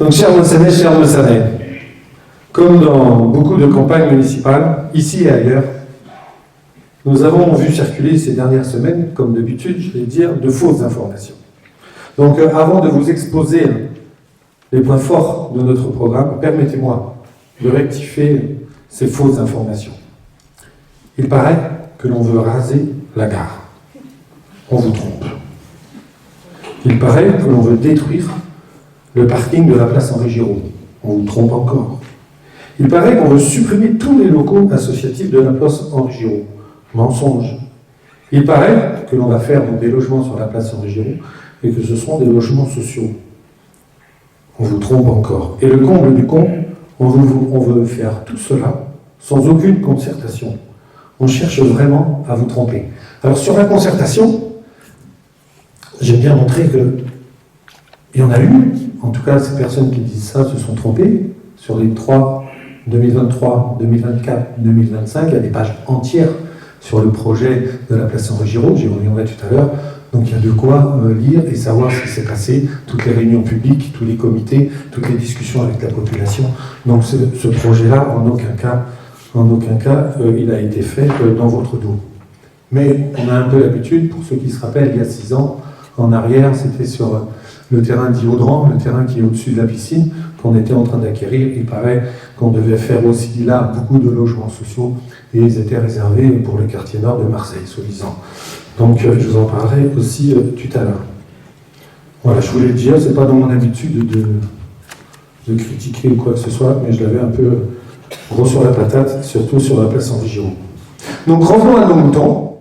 Donc, chers Mossanais, chers Mossanais, comme dans beaucoup de campagnes municipales, ici et ailleurs, nous avons vu circuler ces dernières semaines, comme d'habitude, je vais dire, de fausses informations. Donc, avant de vous exposer les points forts de notre programme, permettez-moi de rectifier ces fausses informations. Il paraît que l'on veut raser la gare. On vous trompe. Il paraît que l'on veut détruire le parking de la place Henri Giraud. On vous trompe encore. Il paraît qu'on veut supprimer tous les locaux associatifs de la place Henri Giraud. Mensonge. Il paraît que l'on va faire donc des logements sur la place Henri Giraud et que ce seront des logements sociaux. On vous trompe encore. Et le comble du comble, on veut faire tout cela sans aucune concertation. On cherche vraiment à vous tromper. Alors sur la concertation, j'ai bien montré qu'il y en a eu. En tout cas, ces personnes qui disent ça se sont trompées. Sur les 3, 2023, 2024, 2025, il y a des pages entières sur le projet de la place Henri Giraud. J'y reviendrai tout à l'heure. Donc il y a de quoi lire et savoir ce qui s'est passé, toutes les réunions publiques, tous les comités, toutes les discussions avec la population. Donc ce projet-là, en aucun cas, il a été fait dans votre dos. Mais on a un peu l'habitude, pour ceux qui se rappellent, il y a 6 ans, en arrière, c'était sur le terrain d'Iaudran, le terrain qui est au-dessus de la piscine, qu'on était en train d'acquérir. Il paraît qu'on devait faire aussi là beaucoup de logements sociaux et ils étaient réservés pour le quartier nord de Marseille, soi-disant. Donc je vous en parlerai aussi tout à l'heure. Voilà, je voulais le dire, c'est pas dans mon habitude de critiquer ou quoi que ce soit, mais je l'avais un peu gros sur la patate, surtout sur la place Henri Giraud. Donc revenons à nos moutons.